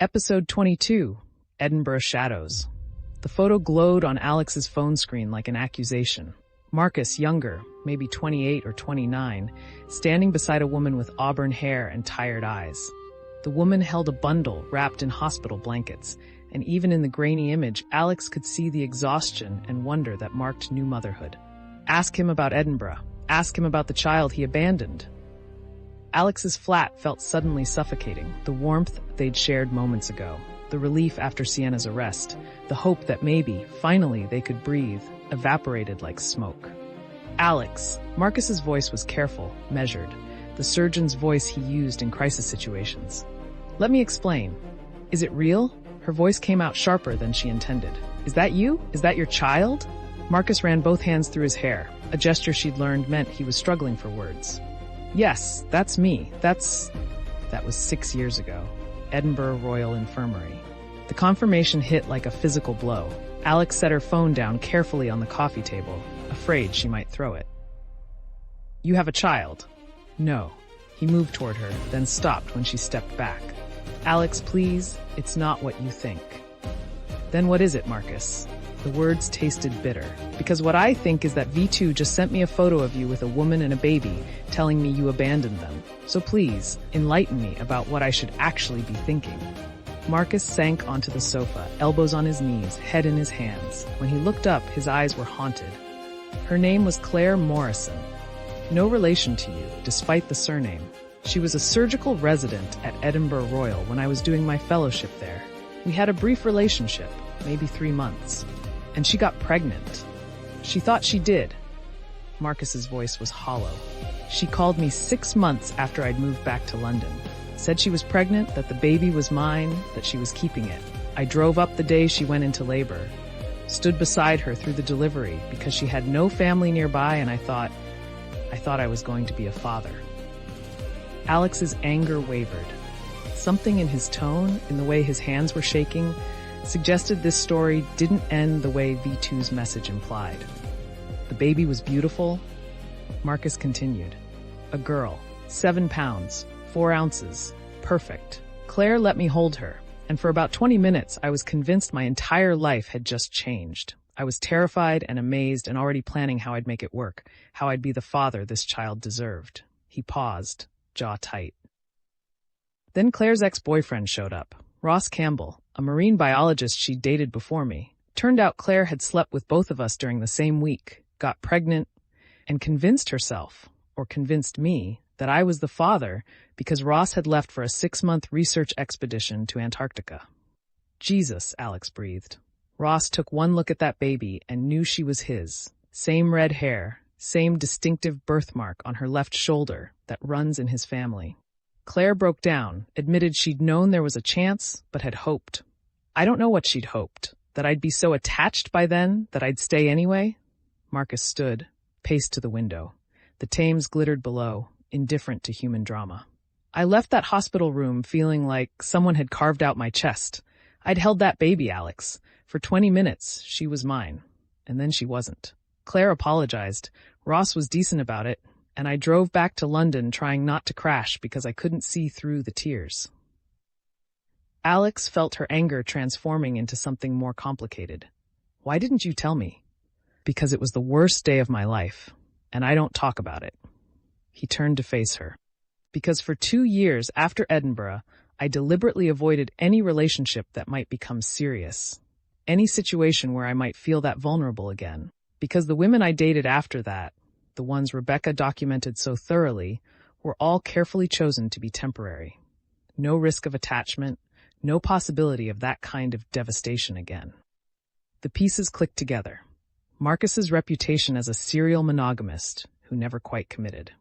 Episode 22, Edinburgh Shadows. The photo glowed on Alex's phone screen like an accusation. Marcus, younger, maybe 28 or 29, standing beside a woman with auburn hair and tired eyes. The woman held a bundle wrapped in hospital blankets, and even in the grainy image, Alex could see the exhaustion and wonder that marked new motherhood. Ask him about Edinburgh. Ask him about the child he abandoned. Alex's flat felt suddenly suffocating, the warmth they'd shared moments ago, the relief after Sienna's arrest, the hope that maybe, finally, they could breathe, evaporated like smoke. Alex. Marcus's voice was careful, measured, the surgeon's voice he used in crisis situations. Let me explain. Is it real? Her voice came out sharper than she intended. Is that you? Is that your child? Marcus ran both hands through his hair, a gesture she'd learned meant he was struggling for words. Yes, that's me. That was 6 years ago. Edinburgh Royal Infirmary. The confirmation hit like a physical blow. Alex set her phone down carefully on the coffee table, afraid she might throw it. You have a child? No. He moved toward her, then stopped when she stepped back. Alex, please, it's not what you think. Then what is it, Marcus? The words tasted bitter, because what I think is that V2 just sent me a photo of you with a woman and a baby, telling me you abandoned them. So please, enlighten me about what I should actually be thinking. Marcus sank onto the sofa, elbows on his knees, head in his hands. When he looked up, his eyes were haunted. Her name was Claire Morrison. No relation to you, despite the surname. She was a surgical resident at Edinburgh Royal when I was doing my fellowship there. We had a brief relationship, maybe 3 months. And she got pregnant. She thought she did. Marcus's voice was hollow. She called me 6 months after I'd moved back to London. Said she was pregnant, that the baby was mine, that she was keeping it. I drove up the day she went into labor. Stood beside her through the delivery because she had no family nearby, and I thought I was going to be a father. Alex's anger wavered. Something in his tone, in the way his hands were shaking, suggested this story didn't end the way V2's message implied. The baby was beautiful. Marcus continued. A girl, 7 pounds, 4 ounces, perfect. Claire let me hold her, and for about 20 minutes I was convinced my entire life had just changed. I was terrified and amazed and already planning how I'd make it work, how I'd be the father this child deserved. He paused, jaw tight. Then Claire's ex-boyfriend showed up, Ross Campbell, a marine biologist she'd dated before me. Turned out Claire had slept with both of us during the same week, got pregnant, and convinced herself, or convinced me, that I was the father because Ross had left for a 6-month research expedition to Antarctica. Jesus, Alex breathed. Ross took one look at that baby and knew she was his. Same red hair, same distinctive birthmark on her left shoulder that runs in his family. Claire broke down, admitted she'd known there was a chance, but had hoped. I don't know what she'd hoped. That I'd be so attached by then that I'd stay anyway? Marcus stood, paced to the window. The Thames glittered below, indifferent to human drama. I left that hospital room feeling like someone had carved out my chest. I'd held that baby, Alex. For 20 minutes, she was mine. And then she wasn't. Claire apologized. Ross was decent about it. And I drove back to London trying not to crash because I couldn't see through the tears. Alex felt her anger transforming into something more complicated. Why didn't you tell me? Because it was the worst day of my life, and I don't talk about it. He turned to face her. Because for 2 years after Edinburgh, I deliberately avoided any relationship that might become serious, any situation where I might feel that vulnerable again. Because the women I dated after that, the ones Rebecca documented so thoroughly, were all carefully chosen to be temporary. No risk of attachment, no possibility of that kind of devastation again. The pieces clicked together. Marcus's reputation as a serial monogamist who never quite committed.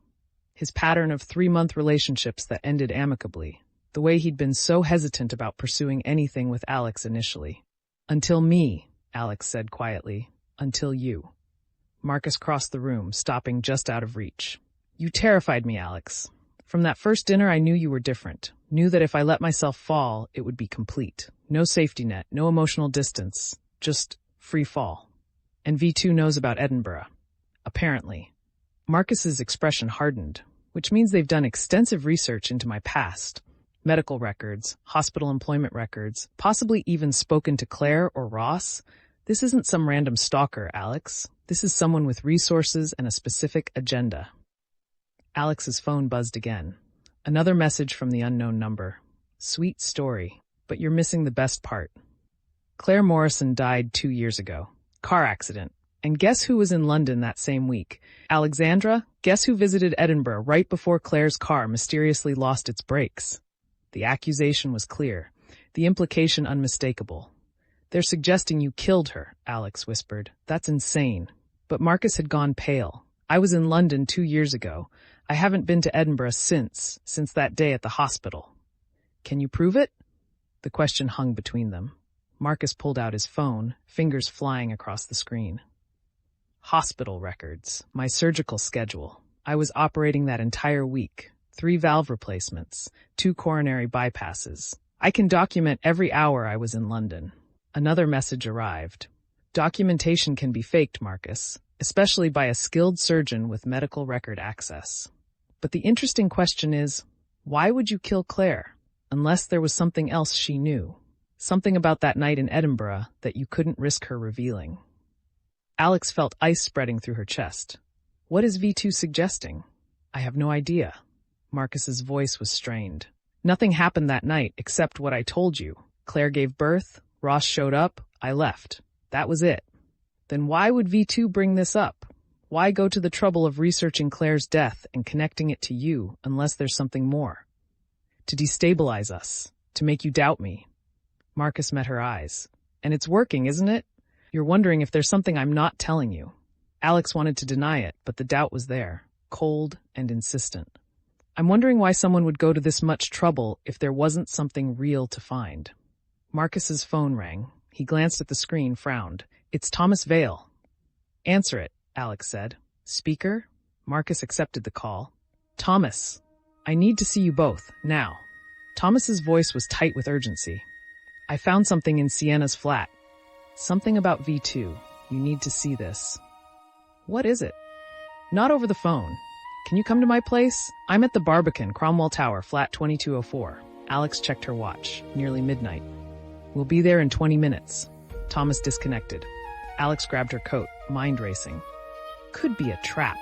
His pattern of 3-month relationships that ended amicably. The way he'd been so hesitant about pursuing anything with Alex initially. Until me, Alex said quietly. Until you. Marcus crossed the room, stopping just out of reach. You terrified me, Alex. From that first dinner, I knew you were different. Knew that if I let myself fall, it would be complete. No safety net, no emotional distance. Just free fall. And V2 knows about Edinburgh. Apparently. Marcus's expression hardened, which means they've done extensive research into my past. Medical records, hospital employment records, possibly even spoken to Claire or Ross. This isn't some random stalker, Alex. This is someone with resources and a specific agenda. Alex's phone buzzed again. Another message from the unknown number. Sweet story, but you're missing the best part. Claire Morrison died 2 years ago. Car accident. And guess who was in London that same week? Alexandra, guess who visited Edinburgh right before Claire's car mysteriously lost its brakes? The accusation was clear, the implication unmistakable. They're suggesting you killed her, Alex whispered. That's insane. But Marcus had gone pale. I was in London 2 years ago. I haven't been to Edinburgh since that day at the hospital. Can you prove it? The question hung between them. Marcus pulled out his phone, fingers flying across the screen. Hospital records, my surgical schedule. I was operating that entire week. 3 valve replacements, 2 coronary bypasses. I can document every hour I was in London. Another message arrived. Documentation can be faked, Marcus, especially by a skilled surgeon with medical record access. But the interesting question is, why would you kill Claire? Unless there was something else she knew. Something about that night in Edinburgh that you couldn't risk her revealing. Alex felt ice spreading through her chest. What is V2 suggesting? I have no idea. Marcus's voice was strained. Nothing happened that night except what I told you. Claire gave birth, Ross showed up, I left. That was it. Then why would V2 bring this up? Why go to the trouble of researching Claire's death and connecting it to you unless there's something more? To destabilize us, to make you doubt me. Marcus met her eyes. And it's working, isn't it? You're wondering if there's something I'm not telling you. Alex wanted to deny it, but the doubt was there, cold and insistent. I'm wondering why someone would go to this much trouble if there wasn't something real to find. Marcus's phone rang. He glanced at the screen, frowned. It's Thomas Vale. Answer it, Alex said. Speaker? Marcus accepted the call. Thomas, I need to see you both, now. Thomas's voice was tight with urgency. I found something in Sienna's flat. Something about V2. You need to see this. What is it? Not over the phone. Can you come to my place? I'm at the Barbican, Cromwell Tower, flat 2204. Alex checked her watch. Nearly midnight. We'll be there in 20 minutes. Thomas disconnected. Alex grabbed her coat, mind racing. Could be a trap.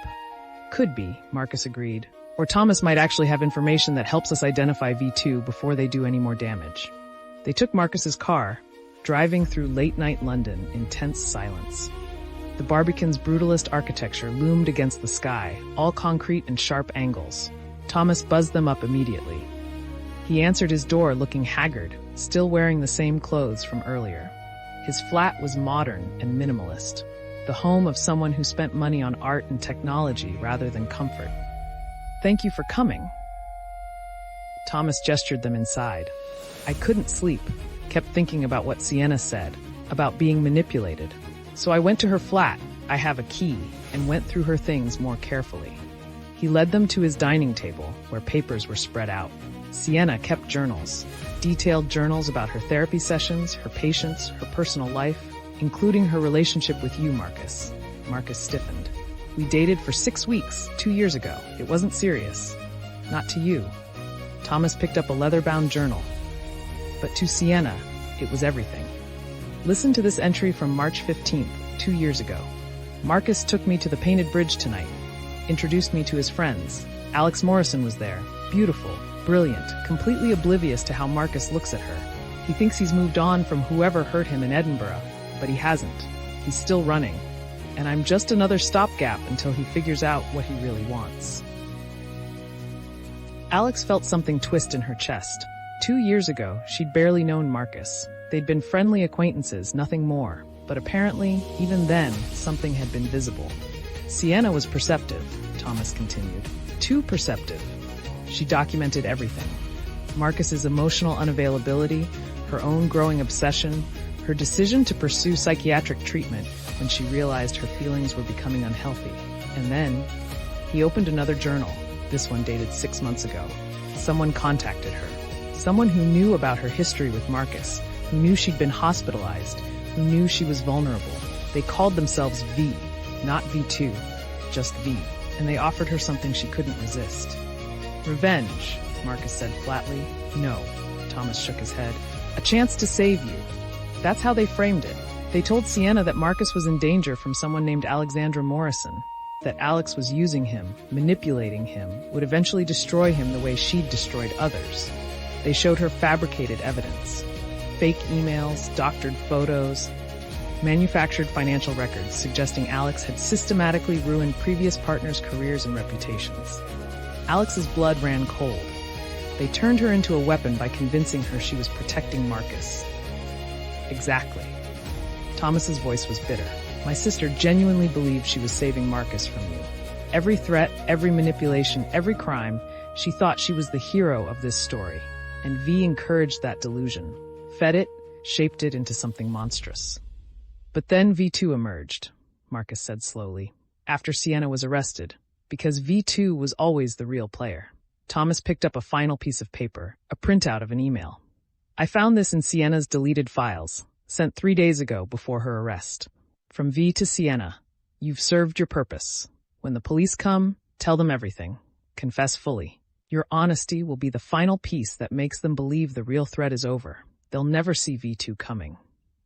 Could be, Marcus agreed. Or Thomas might actually have information that helps us identify V2 before they do any more damage. They took Marcus's car, driving through late-night London in tense silence. The Barbican's brutalist architecture loomed against the sky, all concrete and sharp angles. Thomas buzzed them up immediately. He answered his door looking haggard, still wearing the same clothes from earlier. His flat was modern and minimalist, the home of someone who spent money on art and technology rather than comfort. Thank you for coming. Thomas gestured them inside. I couldn't sleep, kept thinking about what Sienna said, about being manipulated. So I went to her flat, I have a key, and went through her things more carefully. He led them to his dining table, where papers were spread out. Sienna kept journals, detailed journals about her therapy sessions, her patients, her personal life, including her relationship with you, Marcus. Marcus stiffened. We dated for 6 weeks, 2 years ago. It wasn't serious. Not to you. Thomas picked up a leather-bound journal. But to Sienna, it was everything. Listen to this entry from March 15th, 2 years ago. Marcus took me to the Painted Bridge tonight. Introduced me to his friends. Alex Morrison was there. Beautiful, brilliant, completely oblivious to how Marcus looks at her. He thinks he's moved on from whoever hurt him in Edinburgh, but he hasn't. He's still running. And I'm just another stopgap until he figures out what he really wants. Alex felt something twist in her chest. 2 years ago, she'd barely known Marcus. They'd been friendly acquaintances, nothing more. But apparently, even then, something had been visible. Sienna was perceptive, Thomas continued. Too perceptive. She documented everything. Marcus's emotional unavailability, her own growing obsession, her decision to pursue psychiatric treatment when she realized her feelings were becoming unhealthy. And then, he opened another journal, this one dated 6 months ago. Someone contacted her. Someone who knew about her history with Marcus, who knew she'd been hospitalized, who knew she was vulnerable. They called themselves V, not V2, just V, and they offered her something she couldn't resist. Revenge. Marcus said flatly. No, Thomas shook his head. A chance to save you. That's how they framed it. They told Sienna that Marcus was in danger from someone named Alexandra Morrison, that Alex was using him, manipulating him, would eventually destroy him the way she'd destroyed others. They showed her fabricated evidence. Fake emails, doctored photos, manufactured financial records suggesting Alex had systematically ruined previous partners' careers and reputations. Alex's blood ran cold. They turned her into a weapon by convincing her she was protecting Marcus. Exactly. Thomas's voice was bitter. My sister genuinely believed she was saving Marcus from you. Every threat, every manipulation, every crime, she thought she was the hero of this story. And V encouraged that delusion, fed it, shaped it into something monstrous. But then V2 emerged, Marcus said slowly, after Sienna was arrested, because V2 was always the real player. Thomas picked up a final piece of paper, a printout of an email. I found this in Sienna's deleted files, sent 3 days ago before her arrest. From V to Sienna, you've served your purpose. When the police come, tell them everything. Confess fully. Your honesty will be the final piece that makes them believe the real threat is over. They'll never see V2 coming.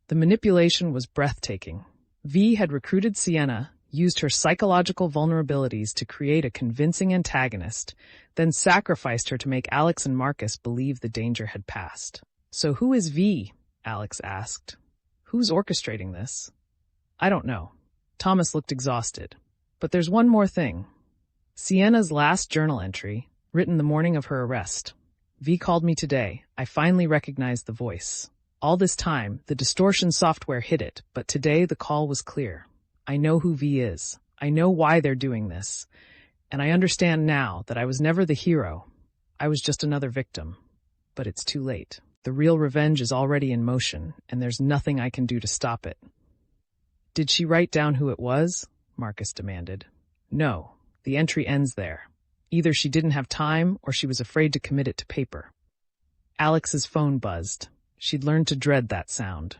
The manipulation was breathtaking. V had recruited Sienna, used her psychological vulnerabilities to create a convincing antagonist, then sacrificed her to make Alex and Marcus believe the danger had passed. So who is V? Alex asked. Who's orchestrating this? I don't know. Thomas looked exhausted. But there's one more thing. Sienna's last journal entry, written the morning of her arrest. V called me today. I finally recognized the voice. All this time, the distortion software hid it, but today the call was clear. I know who V is. I know why they're doing this. And I understand now that I was never the hero. I was just another victim. But it's too late. The real revenge is already in motion, and there's nothing I can do to stop it. Did she write down who it was? Marcus demanded. No, the entry ends there. Either she didn't have time or she was afraid to commit it to paper. Alex's phone buzzed. She'd learned to dread that sound.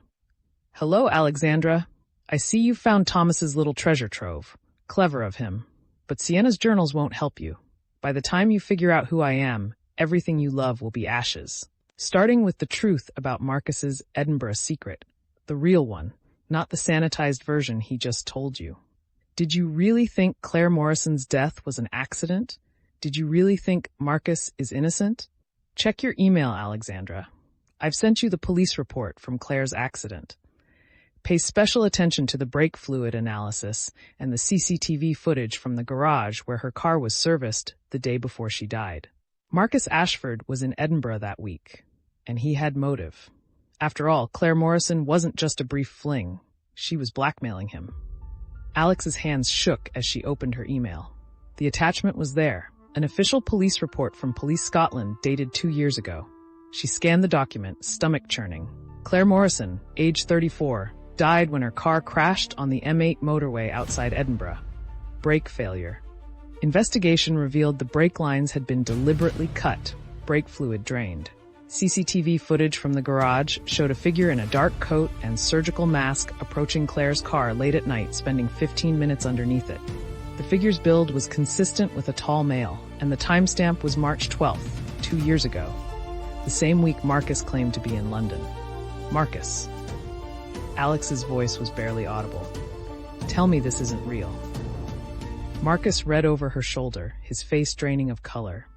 Hello, Alexandra. I see you found Thomas's little treasure trove. Clever of him. But Sienna's journals won't help you. By the time you figure out who I am, everything you love will be ashes. Starting with the truth about Marcus's Edinburgh secret. The real one, not the sanitized version he just told you. Did you really think Claire Morrison's death was an accident? Did you really think Marcus is innocent? Check your email, Alexandra. I've sent you the police report from Claire's accident. Pay special attention to the brake fluid analysis and the CCTV footage from the garage where her car was serviced the day before she died. Marcus Ashford was in Edinburgh that week, and he had motive. After all, Claire Morrison wasn't just a brief fling. She was blackmailing him. Alex's hands shook as she opened her email. The attachment was there, an official police report from Police Scotland dated 2 years ago. She scanned the document, stomach churning. Claire Morrison, age 34, died when her car crashed on the M8 motorway outside Edinburgh. Brake failure. Investigation revealed the brake lines had been deliberately cut, brake fluid drained. CCTV footage from the garage showed a figure in a dark coat and surgical mask approaching Claire's car late at night, spending 15 minutes underneath it. The figure's build was consistent with a tall male, and the timestamp was March 12th, 2 years ago. The same week Marcus claimed to be in London. Marcus. Alex's voice was barely audible. Tell me this isn't real. Marcus read over her shoulder, his face draining of color.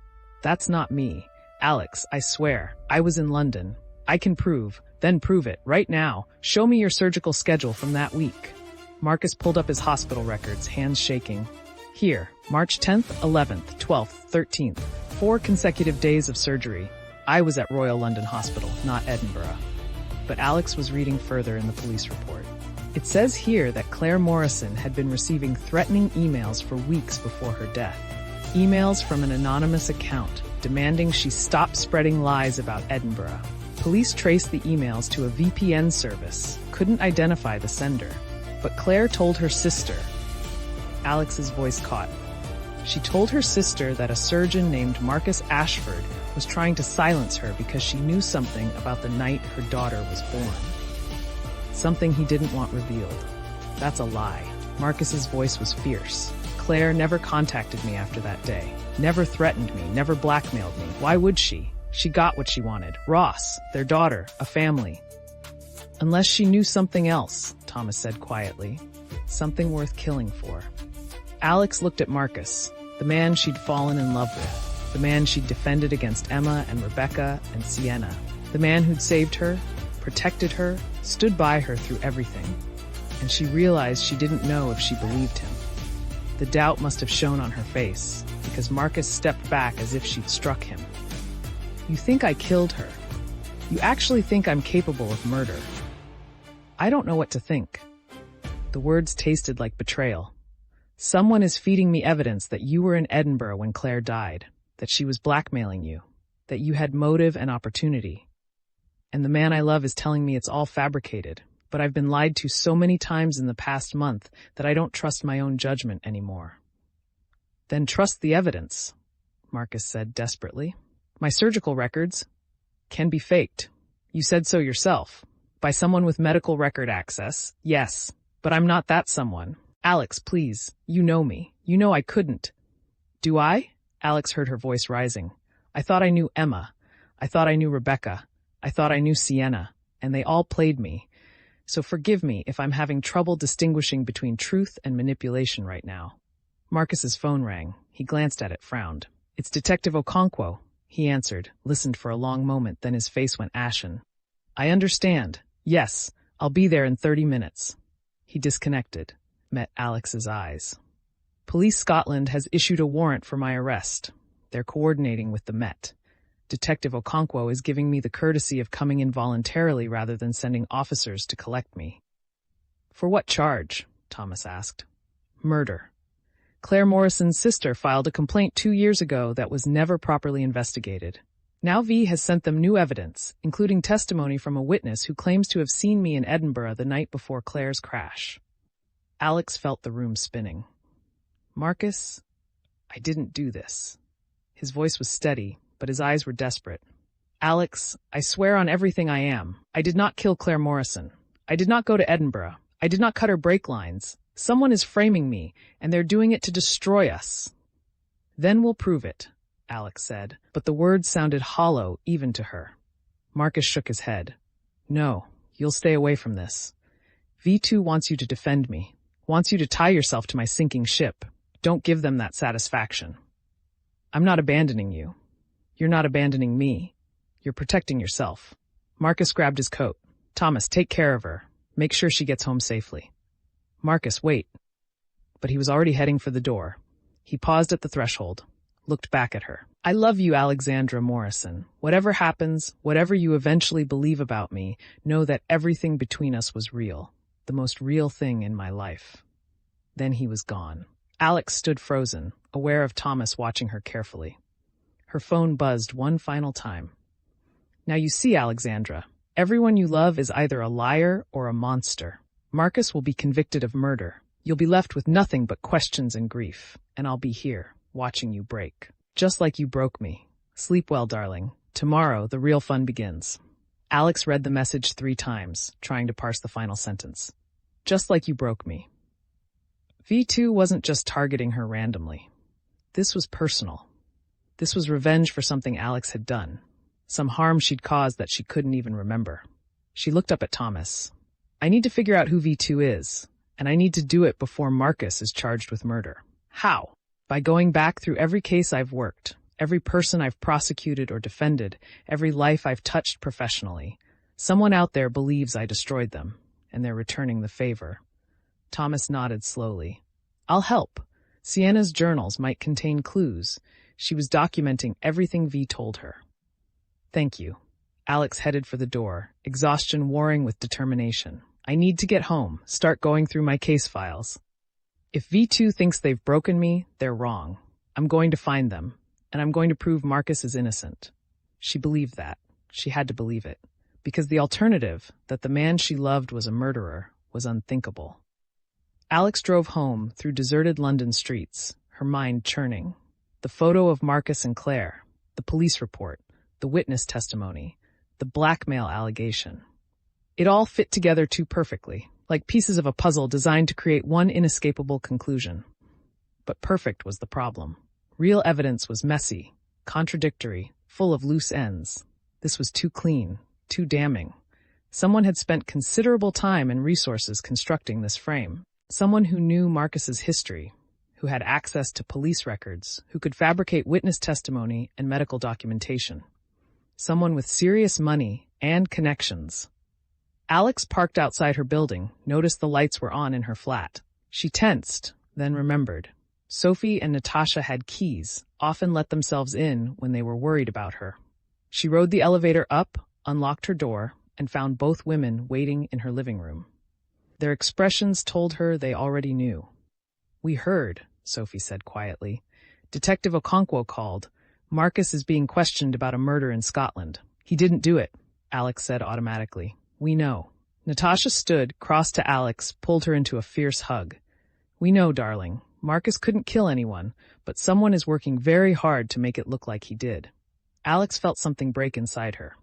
That's not me. Alex, I swear, I was in London. I can prove, then prove it, right now. Show me your surgical schedule from that week. Marcus pulled up his hospital records, hands shaking. Here, March 10th, 11th, 12th, 13th, 4 consecutive days of surgery. I was at Royal London Hospital, not Edinburgh. But Alex was reading further in the police report. It says here that Claire Morrison had been receiving threatening emails for weeks before her death. Emails from an anonymous account, demanding she stop spreading lies about Edinburgh. Police traced the emails to a VPN service, couldn't identify the sender. But Claire told her sister. Alex's voice caught. She told her sister that a surgeon named Marcus Ashford was trying to silence her because she knew something about the night her daughter was born. Something he didn't want revealed. That's a lie. Marcus's voice was fierce. Claire never contacted me after that day, never threatened me, never blackmailed me. Why would she? She got what she wanted. Ross, their daughter, a family. Unless she knew something else, Thomas said quietly. Something worth killing for. Alex looked at Marcus, the man she'd fallen in love with, the man she'd defended against Emma and Rebecca and Sienna, the man who'd saved her, protected her, stood by her through everything. And she realized she didn't know if she believed him. The doubt must have shown on her face, because Marcus stepped back as if she'd struck him. You think I killed her? You actually think I'm capable of murder? I don't know what to think. The words tasted like betrayal. Someone is feeding me evidence that you were in Edinburgh when Claire died, that she was blackmailing you, that you had motive and opportunity. And the man I love is telling me it's all fabricated, but I've been lied to so many times in the past month that I don't trust my own judgment anymore. Then trust the evidence, Marcus said desperately. My surgical records can be faked. You said so yourself. By someone with medical record access, yes, but I'm not that someone. Alex, please, you know me. You know I couldn't. Do I? Alex heard her voice rising. I thought I knew Emma. I thought I knew Rebecca. I thought I knew Sienna, and they all played me. So forgive me if I'm having trouble distinguishing between truth and manipulation right now. Marcus's phone rang. He glanced at it, frowned. It's Detective Okonkwo, he answered, listened for a long moment, then his face went ashen. I understand. Yes, I'll be there in 30 minutes. He disconnected, met Alex's eyes. Police Scotland has issued a warrant for my arrest. They're coordinating with the Met. Detective Okonkwo is giving me the courtesy of coming in voluntarily rather than sending officers to collect me. For what charge? Thomas asked. Murder. Claire Morrison's sister filed a complaint 2 years ago that was never properly investigated. Now V has sent them new evidence, including testimony from a witness who claims to have seen me in Edinburgh the night before Claire's crash. Alex felt the room spinning. Marcus, I didn't do this. His voice was steady, but his eyes were desperate. Alex, I swear on everything I am. I did not kill Claire Morrison. I did not go to Edinburgh. I did not cut her brake lines. Someone is framing me, and they're doing it to destroy us. Then we'll prove it, Alex said, but the words sounded hollow even to her. Marcus shook his head. No, you'll stay away from this. V2 wants you to defend me, wants you to tie yourself to my sinking ship. Don't give them that satisfaction. I'm not abandoning you. You're not abandoning me. You're protecting yourself. Marcus grabbed his coat. Thomas, take care of her. Make sure she gets home safely. Marcus, wait. But he was already heading for the door. He paused at the threshold, looked back at her. I love you, Alexandra Morrison. Whatever happens, whatever you eventually believe about me, know that everything between us was real. The most real thing in my life. Then he was gone. Alex stood frozen, aware of Thomas watching her carefully. Her phone buzzed one final time. Now you see, Alexandra, everyone you love is either a liar or a monster. Marcus will be convicted of murder. You'll be left with nothing but questions and grief, and I'll be here, watching you break. Just like you broke me. Sleep well, darling. Tomorrow, the real fun begins. Alex read the message 3 times, trying to parse the final sentence. Just like you broke me. V2 wasn't just targeting her randomly. This was personal. This was revenge for something Alex had done. Some harm she'd caused that she couldn't even remember. She looked up at Thomas. I need to figure out who V2 is, and I need to do it before Marcus is charged with murder. How? By going back through every case I've worked, every person I've prosecuted or defended, every life I've touched professionally. Someone out there believes I destroyed them, and they're returning the favor. Thomas nodded slowly. I'll help. Sienna's journals might contain clues. She was documenting everything V told her. Thank you. Alex headed for the door, exhaustion warring with determination. I need to get home, start going through my case files. If V2 thinks they've broken me, they're wrong. I'm going to find them, and I'm going to prove Marcus is innocent. She believed that. She had to believe it. Because the alternative, that the man she loved was a murderer, was unthinkable. Alex drove home through deserted London streets, her mind churning. The photo of Marcus and Claire, the police report, the witness testimony, the blackmail allegation. It all fit together too perfectly, like pieces of a puzzle designed to create one inescapable conclusion. But perfect was the problem. Real evidence was messy, contradictory, full of loose ends. This was too clean, too damning. Someone had spent considerable time and resources constructing this frame. Someone who knew Marcus's history, who had access to police records, who could fabricate witness testimony and medical documentation. Someone with serious money and connections. Alex parked outside her building, noticed the lights were on in her flat. She tensed, then remembered. Sophie and Natasha had keys, often let themselves in when they were worried about her. She rode the elevator up, unlocked her door, and found both women waiting in her living room. Their expressions told her they already knew. "We heard," Sophie said quietly. "Detective Okonkwo called. Marcus is being questioned about a murder in Scotland." "He didn't do it," Alex said automatically. "We know." Natasha stood, crossed to Alex, pulled her into a fierce hug. "We know, darling. Marcus couldn't kill anyone, but someone is working very hard to make it look like he did." Alex felt something break inside her.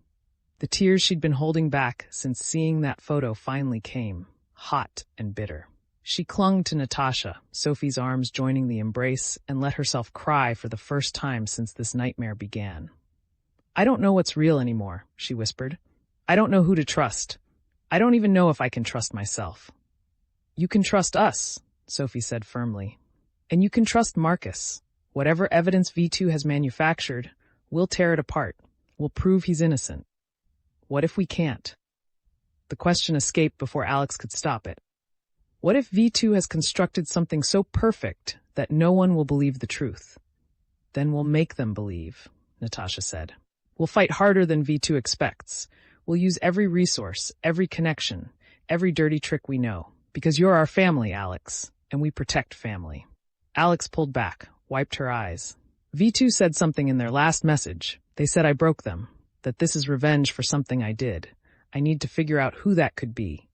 The tears she'd been holding back since seeing that photo finally came, hot and bitter. She clung to Natasha, Sophie's arms joining the embrace, and let herself cry for the first time since this nightmare began. "I don't know what's real anymore," she whispered. "I don't know who to trust. I don't even know if I can trust myself." "You can trust us," Sophie said firmly. "And you can trust Marcus. Whatever evidence V2 has manufactured, we'll tear it apart. We'll prove he's innocent." "What if we can't?" The question escaped before Alex could stop it. "What if V2 has constructed something so perfect that no one will believe the truth?" "Then we'll make them believe," Natasha said. "We'll fight harder than V2 expects. We'll use every resource, every connection, every dirty trick we know. Because you're our family, Alex, and we protect family." Alex pulled back, wiped her eyes. "V2 said something in their last message. They said I broke them, that this is revenge for something I did. I need to figure out who that could be."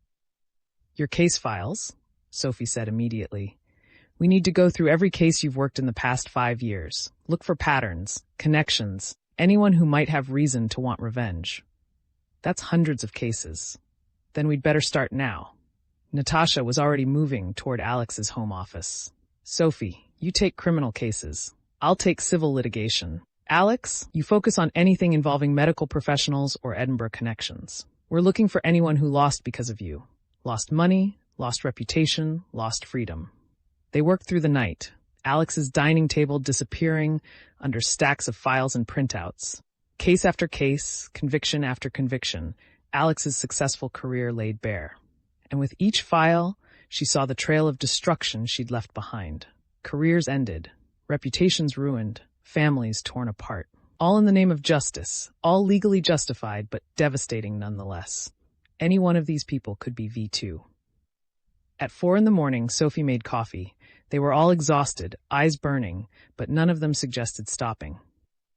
"Your case files," Sophie said immediately. "We need to go through every case you've worked in the past 5 years. Look for patterns, connections, anyone who might have reason to want revenge." "That's hundreds of cases. Then we'd better start now." Natasha was already moving toward Alex's home office. "Sophie, you take criminal cases. I'll take civil litigation. Alex, you focus on anything involving medical professionals or Edinburgh connections. We're looking for anyone who lost because of you. Lost money, lost reputation, lost freedom." They worked through the night, Alex's dining table disappearing under stacks of files and printouts. Case after case, conviction after conviction, Alex's successful career laid bare. And with each file, she saw the trail of destruction she'd left behind. Careers ended, reputations ruined, families torn apart. All in the name of justice, all legally justified, but devastating nonetheless. Any one of these people could be V2. At 4 a.m, Sophie made coffee. They were all exhausted, eyes burning, but none of them suggested stopping.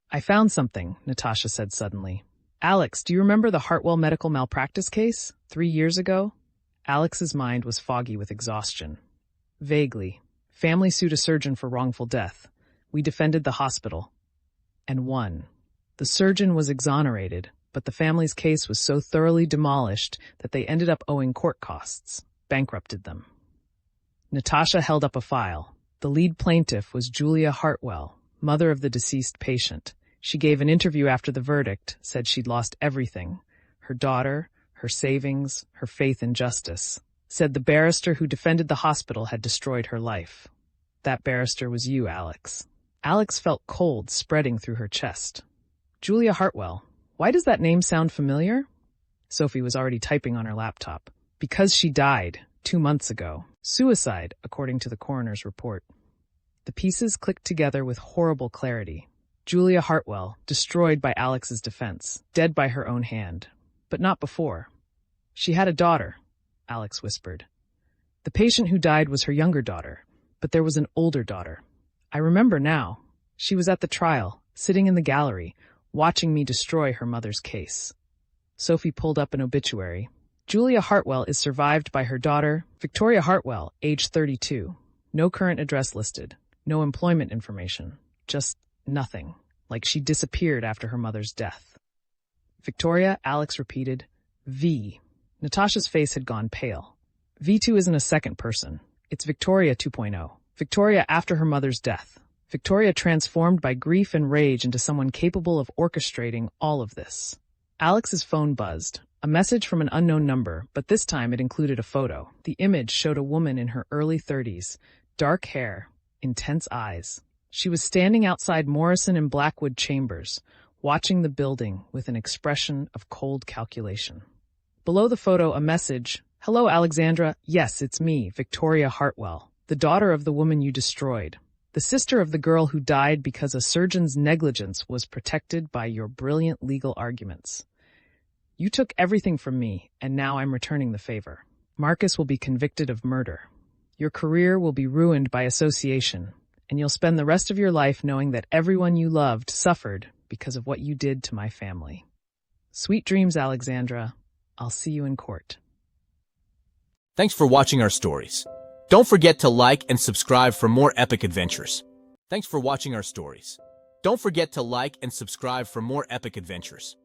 "I found something," Natasha said suddenly. "Alex, do you remember the Hartwell medical malpractice case 3 years ago?" Alex's mind was foggy with exhaustion. "Vaguely. Family sued a surgeon for wrongful death. We defended the hospital. And won. The surgeon was exonerated, but the family's case was so thoroughly demolished that they ended up owing court costs, bankrupted them." Natasha held up a file. The lead plaintiff was Julia Hartwell, mother of the deceased patient. She gave an interview after the verdict, said she'd lost everything. Her daughter, her savings, her faith in justice. Said the barrister who defended the hospital had destroyed her life. That barrister was you, Alex. Alex felt cold spreading through her chest. "Julia Hartwell. Why does that name sound familiar?" Sophie was already typing on her laptop. "Because she died 2 months ago. Suicide, according to the coroner's report." The pieces clicked together with horrible clarity. Julia Hartwell, destroyed by Alex's defense, dead by her own hand. But not before. "She had a daughter," Alex whispered. "The patient who died was her younger daughter, but there was an older daughter. I remember now. She was at the trial, sitting in the gallery, watching me destroy her mother's case." Sophie pulled up an obituary. "Julia Hartwell is survived by her daughter, Victoria Hartwell, age 32. No current address listed. No employment information. Just nothing. Like she disappeared after her mother's death." "Victoria," Alex repeated. "V." Natasha's face had gone pale. "V2 isn't a second person. It's Victoria 2.0. Victoria after her mother's death. Victoria transformed by grief and rage into someone capable of orchestrating all of this. Alex's phone buzzed. A message from an unknown number, but this time it included a photo. The image showed a woman in her early 30s, dark hair, intense eyes. She was standing outside Morrison and Blackwood Chambers, watching the building with an expression of cold calculation. Below the photo, a message. Hello, Alexandra. Yes, it's me, Victoria Hartwell, the daughter of the woman you destroyed. The sister of the girl who died because a surgeon's negligence was protected by your brilliant legal arguments. You took everything from me, and now I'm returning the favor. Marcus will be convicted of murder. Your career will be ruined by association, and you'll spend the rest of your life knowing that everyone you loved suffered because of what you did to my family. Sweet dreams, Alexandra. I'll see you in court. Thanks for watching our stories. Don't forget to like and subscribe for more epic adventures. Thanks for watching our stories. Don't forget to like and subscribe for more epic adventures.